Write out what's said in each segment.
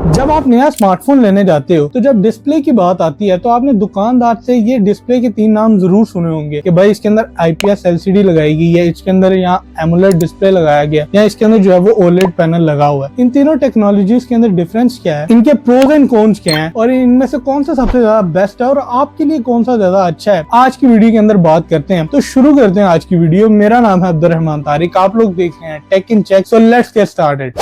जब आप नया स्मार्टफोन लेने जाते हो तो जब डिस्प्ले की बात आती है तो आपने दुकानदार से ये डिस्प्ले के 3 नाम जरूर सुने होंगे कि भाई इसके अंदर IPS LCD लगाई गई है, इसके अंदर यहाँ एमोलेड डिस्प्ले लगाया गया या इसके अंदर जो है वो OLED पैनल लगा हुआ है। इन तीनों टेक्नोलॉजीज के अंदर डिफरेंस क्या है, इनके प्रोज एंड कॉन्स क्या है और इनमें से कौन सा सबसे ज्यादा बेस्ट है और आपके लिए कौन सा ज्यादा अच्छा है, आज की वीडियो के अंदर बात करते हैं। तो शुरू करते हैं आज की वीडियो। मेरा नाम है अब्दुर्रहमान तारिक, आप लोग देख रहे हैं tech in check. So let's get started.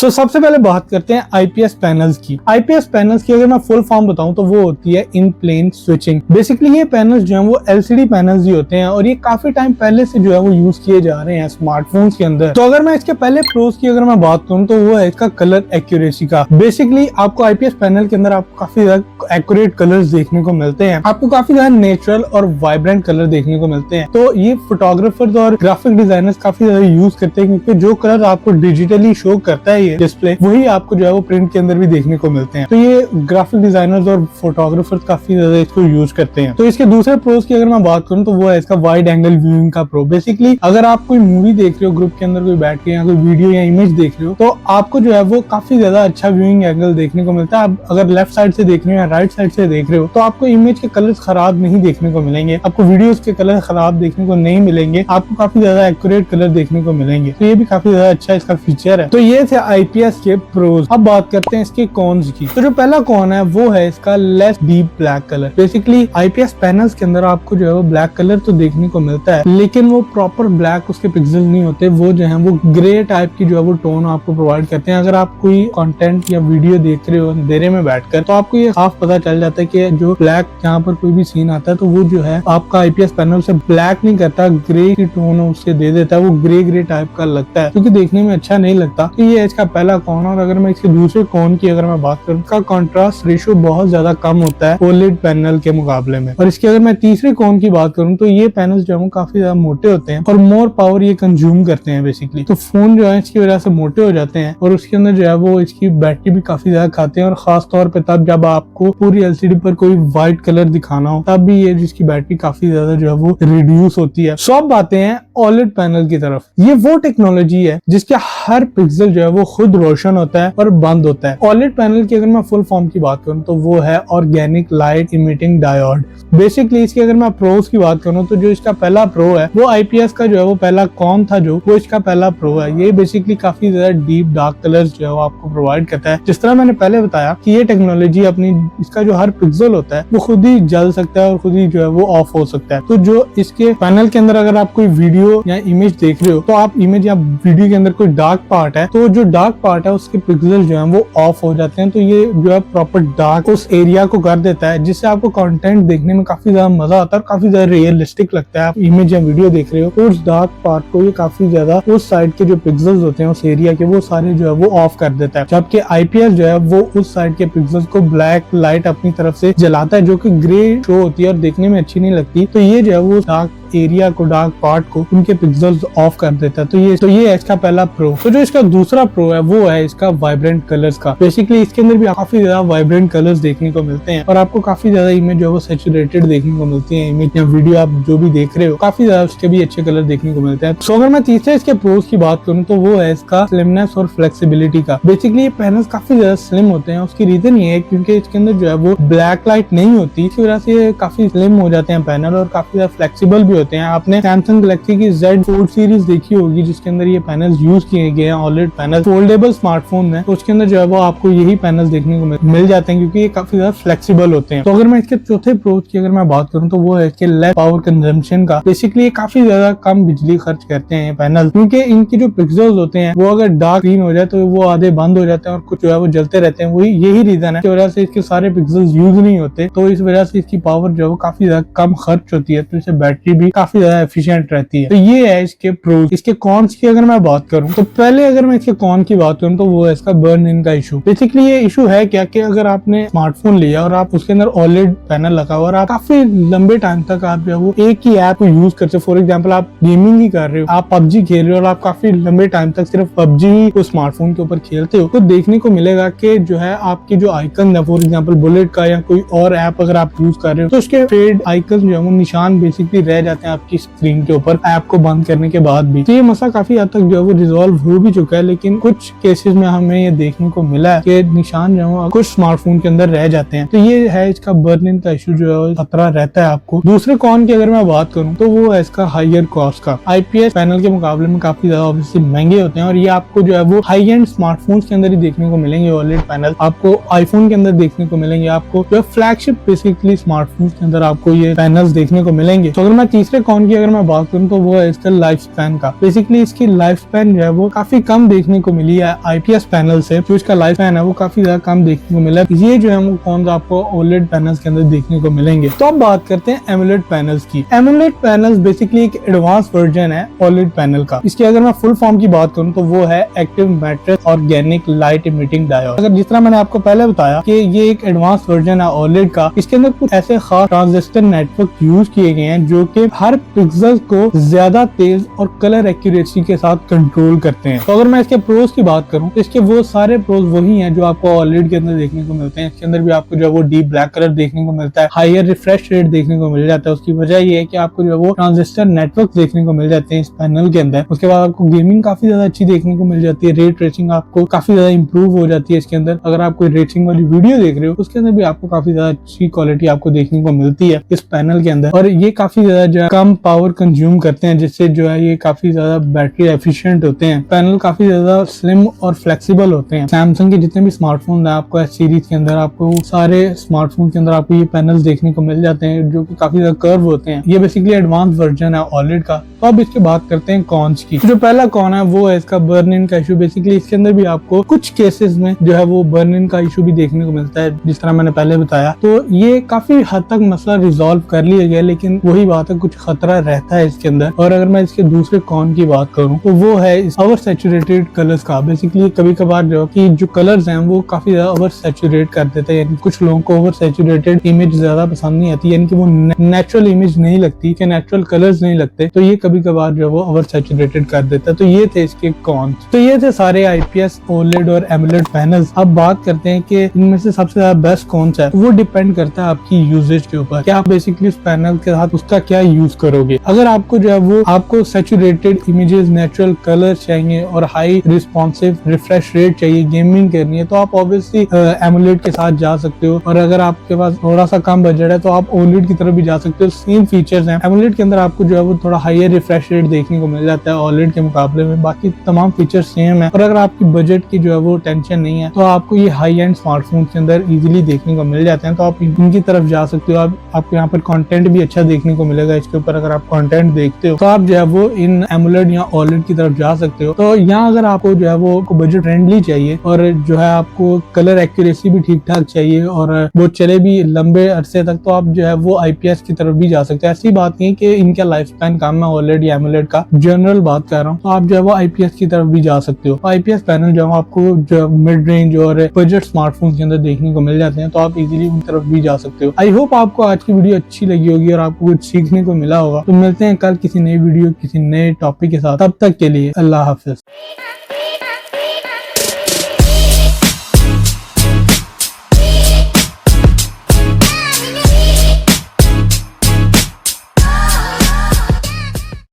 सबसे पहले बात करते हैं IPS पैनल्स की। IPS पैनल्स की अगर मैं फुल फॉर्म बताऊं तो वो होती है इन प्लेन स्विचिंग। बेसिकली ये पैनल्स जो हैं वो LCD पैनल्स ही होते हैं और ये काफी टाइम पहले से जो है वो यूज किए जा रहे हैं स्मार्टफोन्स के अंदर। तो अगर मैं इसके पहले प्रोज की अगर मैं बात करूं तो वो है इसका कलर एक्यूरेसी का। बेसिकली आपको IPS पैनल के अंदर आपको काफी ज्यादा एक्यूरेट कलर्स देखने को मिलते हैं, आपको काफी ज्यादा नेचुरल और वाइब्रेंट कलर देखने को मिलते हैं। तो ये फोटोग्राफर्स और ग्राफिक डिजाइनर्स काफी ज्यादा यूज करते हैं क्योंकि जो कलर आपको डिजिटली शो करता है डिस्प्ले, वही आपको जो है वो प्रिंट के अंदर भी देखने को मिलते हैं। तो ये ग्राफिक डिजाइनर्स और फोटोग्राफर्स काफी ज्यादा इसको यूज करते हैं। तो इसके दूसरे प्रोज की अगर मैं बात करूं तो वो है इसका वाइड एंगल व्यूइंग का प्रो। बेसिकली अगर आप कोई मूवी देख रहे हो, ग्रुप के अंदर कोई बैठ के या कोई वीडियो या इमेज देख रहे हो, तो आपको जो है वो काफी ज्यादा अच्छा व्यूइंग एंगल देखने को मिलता है। आप अगर लेफ्ट साइड से देख रहे हो या राइट साइड से देख रहे हो तो आपको इमेज के कलर्स खराब नहीं देखने को मिलेंगे, आपको वीडियोस के कलर खराब देखने को नहीं मिलेंगे, आपको काफी ज्यादा एक्यूरेट कलर देखने को मिलेंगे। तो ये भी काफी ज्यादा अच्छा इसका फीचर है। तो ये थे IPS के प्रोज। अब बात करते हैं इसके कॉन्स की। तो जो पहला कॉन है वो है इसका less deep black colour. Basically IPS panels के अंदर आपको जो है वो ब्लैक कलर तो देखने को मिलता है, लेकिन वो प्रॉपर ब्लैक उसके पिक्सल नहीं होते, वो जो है वो ग्रे टाइप की जो है वो टोन आपको प्रोवाइड करते हैं। अगर आप कोई कंटेंट या वीडियो देख रहे हो अंधेरे में बैठकर तो आपको ये साफ पता चल जाता है कि जो ब्लैक यहाँ पर कोई भी सीन आता है तो वो जो है आपका IPS पैनल से ब्लैक नहीं करता, ग्रे की टोन उससे दे देता है, वो ग्रे टाइप का लगता है क्योंकि देखने में अच्छा नहीं लगता। तो ये इसका पहला कॉन। और अगर मैं इसके दूसरे कॉन की अगर मैं बात करूं, इसका कंट्रास्ट रेशियो बहुत ज्यादा कम होता है OLED पैनल के मुकाबले में। और इसके अगर मैं तीसरे कॉन की बात करूं तो ये पैनल्स जो है काफी ज्यादा मोटे होते हैं और मोर पावर ये कंज्यूम करते हैं बेसिकली। तो फोन जो है इसकी वजह से मोटे हो जाते हैं और उसके अंदर जो है वो इसकी बैटरी भी काफी ज्यादा खाते हैं और खास तौर पे तब जब आपको पूरी LCD पर कोई व्हाइट कलर दिखाना हो तब भी ये जिसकी बैटरी काफी ज्यादा जो है वो रिड्यूस होती है। सब बातें हैं OLED पैनल की तरफ। ये वो टेक्नोलॉजी है जिसके हर पिक्सल जो है वो खुद रोशन होता है और बंद होता है। OLED पैनल की अगर मैं फुल फॉर्म की बात करूं तो वो है organic light emitting diode. Basically इसकी अगर मैं प्रोज की बात करूं तो जो इसका पहला प्रो है वो IPS का जो है वो पहला कॉन था, जो वो इसका पहला प्रो है। ये बेसिकली काफी ज्यादा डीप डार्क कलर्स जो है वो आपको प्रोवाइड करता है। जिस तरह मैंने पहले बताया कि ये टेक्नोलॉजी अपनी इसका जो हर पिक्सल होता है वो खुद ही जल सकता है और खुद ही जो है वो ऑफ हो सकता है। तो जो इसके पैनल के अंदर अगर आप कोई वीडियो या इमेज देख रहे हो तो आप इमेज या वीडियो के अंदर कोई डार्क पार्ट है तो जो डार्क पार्ट है उसके पिक्सल जो है वो ऑफ हो जाते हैं। तो ये जो है प्रॉपर डार्क उस एरिया को कर देता है जिससे आपको कंटेंट देखने में काफी ज्यादा मजा आता है और काफी ज्यादा रियलिस्टिक लगता है। आप इमेज या वीडियो देख रहे हो तो उस डार्क पार्ट को ये काफी ज्यादा उस साइड के जो पिक्सल्स होते हैं उस एरिया के वो सारे जो है वो ऑफ कर देता है, जबकि IPS जो है वो उस साइड के पिक्सल्स को ब्लैक लाइट अपनी तरफ से जलाता है जो कि ग्रे शो होती है और देखने में अच्छी नहीं लगती। तो ये जो है वो डार्क एरिया को, डार्क पार्ट को उनके पिक्सल्स ऑफ कर देता है। तो ये है इसका पहला प्रो। तो जो इसका दूसरा प्रो है वो है इसका वाइब्रेंट कलर्स का। बेसिकली इसके अंदर भी काफी ज्यादा वाइब्रेंट कलर्स देखने को मिलते हैं और आपको काफी ज्यादा इमेज जो है वो सैचुरेटेड देखने को मिलती है। इमेज या वीडियो आप जो भी देख रहे हो काफी ज्यादा उसके भी अच्छे कलर देखने को मिलते हैं। सो अगर मैं तीसरे इसके प्रोज की बात करूँ तो वो है इसका स्लिमनेस और फ्लेक्सिबिलिटी का। बेसिकली ये पैनल्स काफी ज्यादा स्लिम होते हैं। उसकी रीजन ये है क्योंकि इसके अंदर जो है वो ब्लैक लाइट नहीं होती, इसी वजह से काफी स्लिम हो जाते हैं पैनल और काफी ज्यादा फ्लेक्सिबल भी होते हैं। आपने सैमसंग गैलेक्सी की Z Fold सीरीज देखी होगी जिसके अंदर ये पैनल्स यूज किए गए हैं, OLED पैनल। फोल्डेबल स्मार्टफोन है तो उसके अंदर जो है वो आपको यही पैनल्स देखने को मिल जाते हैं क्योंकि ये काफी ज्यादा फ्लेक्सिबल होते हैं। तो अगर मैं इसके चौथे प्रोज की अगर मैं बात करूं तो वो है इसके लेस पावर कंजम्पशन का। बेसिकली ये काफी ज्यादा कम बिजली खर्च करते हैं पैनल क्योंकि इनके जो पिक्सल्स होते हैं वो अगर डार्क ग्रीन हो जाए तो वो आधे बंद हो जाते हैं और कुछ जो है वो जलते रहते हैं। वही यही रीजन है की वजह से इसके सारे पिक्सल्स यूज नहीं होते, तो इस वजह से इसकी पावर जो है वो काफी ज्यादा कम खर्च होती है, तो इससे बैटरी भी काफी ज्यादा एफिशिएंट रहती है। तो ये है इसके प्रोज। इसके कॉन्स की अगर मैं बात करूं तो पहले अगर मैं इसके कॉन की बात करूं तो वो है इसका बर्न इन का इशू। बेसिकली ये इशू है क्या कि अगर आपने स्मार्टफोन लिया और आप उसके अंदर OLED पैनल लगा हुआ और आप काफी लंबे टाइम तक आप जो वो एक ही ऐप को यूज करते, फॉर एग्जाम्पल आप गेमिंग ही कर रहे हो, आप PUBG खेल रहे हो और आप काफी लंबे टाइम तक सिर्फ PUBG ही को स्मार्टफोन के ऊपर खेलते हो, तो देखने को मिलेगा कि जो है आपकी जो आइकन है, फॉर एग्जाम्पल बुलेट का या कोई और ऐप अगर आप यूज कर रहे हो तो उसके फेड आइकन जो है वो निशान बेसिकली रह जाते जाते हैं आपकी स्क्रीन के ऊपर ऐप को बंद करने के बाद भी। तो ये मसला काफी हद तक जो है वो रिजॉल्व हो भी चुका है, लेकिन कुछ केसेस में हमें ये देखने को मिला है कि निशान जो है कुछ स्मार्टफोन के अंदर रह जाते हैं। तो ये है इसका बर्न इन का इशू जो है खतरा रहता है आपको। दूसरे कॉन की अगर मैं बात करूँ तो वो है इसका हायर कॉस्ट का। आईपीएस पैनल के मुकाबले में काफी ज्यादा ऑब्वियसली महंगे होते हैं और ये आपको जो है वो हाई एंड स्मार्टफोन्स के अंदर ही देखने को मिलेंगे। ओलेड पैनल आपको आईफोन के अंदर देखने को मिलेंगे, आपको जो फ्लैगशिप बेसिकली स्मार्टफोन्स के अंदर आपको ये पैनल्स देखने को मिलेंगे। तो अगर मैं तीसरे कॉन की अगर मैं बात करूँ तो वो है इसका लाइफ स्पैन का। बेसिकली इसकी लाइफ स्पैन जो है वो काफी कम देखने को मिली है आईपीएस पैनल से। जो इसका लाइफ स्पैन है वो काफी ज्यादा कम देखने को मिला है। ये जो है वो कौन सा आपको ओलेड पैनल्स के अंदर देखने को मिलेंगे। तो अब बात करते हैं एमोलेड पैनल्स की। एमोलेड पैनल्स बेसिकली एक एडवांस वर्जन है ओलेड पैनल का। इसकी अगर मैं फुल फॉर्म की बात करूं तो वो है active matrix organic light emitting diode. अगर जिस तरह मैंने आपको पहले बताया कि ये एक एडवांस वर्जन है ओलेड का, इसके अंदर कुछ ऐसे खास ट्रांजिस्टर नेटवर्क यूज किए गए हैं जो कि हर पिक्सल को ज्यादा तेज और कलर एक्यूरेसी के साथ कंट्रोल करते हैं। तो अगर मैं इसके प्रोज की बात करूं तो इसके वो सारे प्रोज वही हैं जो आपको ओलेड के अंदर देखने को मिलते हैं। इसके अंदर भी आपको जो है वो डीप ब्लैक कलर देखने को मिलता है, हायर रिफ्रेश रेट देखने को मिल जाता है। उसकी वजह ये है कि आपको जो है वो ट्रांजिस्टर नेटवर्क देखने को मिल जाते हैं इस पैनल के अंदर। उसके बाद आपको गेमिंग काफी ज्यादा अच्छी देखने को मिल जाती है, रे ट्रेसिंग आपको काफी ज्यादा इंप्रूव हो जाती है इसके अंदर। अगर आप कोई रेसिंग वाली वीडियो देख रहे हो उसके अंदर भी आपको काफी ज्यादा अच्छी क्वालिटी आपको देखने को मिलती है इस पैनल के अंदर। और ये काफी ज्यादा जो है कम पावर कंज्यूम करते हैं, जिससे जो है ये काफी ज्यादा बैटरी एफिशिएंट होते हैं। पैनल काफी ज्यादा स्लिम और फ्लेक्सिबल होते हैं। सैमसंग के जितने भी स्मार्टफोन है आपको एस सीरीज के अंदर, आपको सारे स्मार्टफोन के अंदर आपको ये पैनल्स देखने को मिल जाते हैं जो कि काफी ज्यादा कर्व होते हैं। ये बेसिकली एडवांस वर्जन है ओलेड का। तो अब इसकी बात करते हैं कॉन्स की। जो पहला कॉन है वो है इसका बर्न इन का इशू। बेसिकली इसके अंदर भी आपको कुछ केसेस में जो है वो बर्न इन का इशू भी देखने को मिलता है, जिस तरह मैंने पहले बताया। तो ये काफी हद तक मसला रिजॉल्व कर लिया गया, लेकिन वही बात है कुछ खतरा रहता है इसके अंदर। और अगर मैं इसके दूसरे कॉन की बात करूं तो वो है ओवर सैचुरेटेड कलर्स का। बेसिकली कभी कभार जो कलर्स हैं वो काफी ज्यादा ओवर सैचुरेट कर देते हैं, यानी कुछ लोगों को ओवर सैचुरेटेड इमेज ज्यादा पसंद नहीं आती, यानी कि वो नेचुरल इमेज नहीं लगती, कि नेचुरल कलर्स नहीं लगते। तो ये कभी कभार जो वो ओवर सैचुरेटेड कर देता है। तो ये थे इसके कॉन्स। तो ये थे सारे आईपीएस, ओलेड और एमोलेड पैनल्स। अब बात करते हैं कि इनमें से सबसे ज्यादा बेस्ट कौन सा है। वो डिपेंड करता है आपकी यूजेज के ऊपर, क्या आप बेसिकली उस पैनल के साथ उसका क्या यूज करोगे। अगर आपको जो है वो आपको सैचुरेटेड इमेजेस, नेचुरल कलर्स चाहिए और हाई रिस्पॉन्सिव रिफ्रेश रेट चाहिए, गेमिंग करनी है, तो आप ऑब्वियसली एमोलेड के साथ जा सकते हो। और अगर आपके पास थोड़ा सा कम बजट है तो आप ओलेड की तरफ भी जा सकते हो। सेम फीचर्स हैं। एमोलेड के अंदर आपको जो है वो थोड़ा हायर रिफ्रेश रेट देखने को मिल जाता है ओलेड के मुकाबले में, बाकी तमाम फीचर्स सेम है। और अगर आपकी बजट की जो है वो टेंशन नहीं है तो आपको ये हाई एंड स्मार्टफोन के अंदर इजीली देखने को मिल जाते हैं। तो आप इनकी तरफ जा सकते हो। आपको यहाँ पर कंटेंट भी अच्छा देखने को मिलेगा इसके ऊपर। अगर आप कंटेंट देखते हो तो आप जो है वो इन एमोलेड या ओलेड की तरफ जा सकते हो। तो यहाँ अगर आपको जो है वो बजट फ्रेंडली चाहिए और जो है आपको कलर एक्यूरेसी भी ठीक ठाक चाहिए और वो चले भी लंबे अरसे तक, तो आप जो है वो आईपीएस की तरफ भी जा सकते हैं। ऐसी बात नहीं कि इनका लाइफ स्पैन कम है ओलेड या एमोलेड का, जनरल बात कर रहा हूँ। तो आप जो है वो आईपीएस की तरफ भी जा सकते हो। आईपीएस पैनल जो है आपको जो मिड रेंज और बजट स्मार्टफोन के अंदर देखने को मिल जाते हैं, तो आप इजीली उन तरफ भी जा सकते हो। आई होप आपको आज की वीडियो अच्छी लगी होगी और आपको कुछ सीखने को मिला होगा। तो मिलते हैं कल किसी नई वीडियो किसी नए टॉपिक के साथ। तब तक के लिए अल्लाह हाफिज।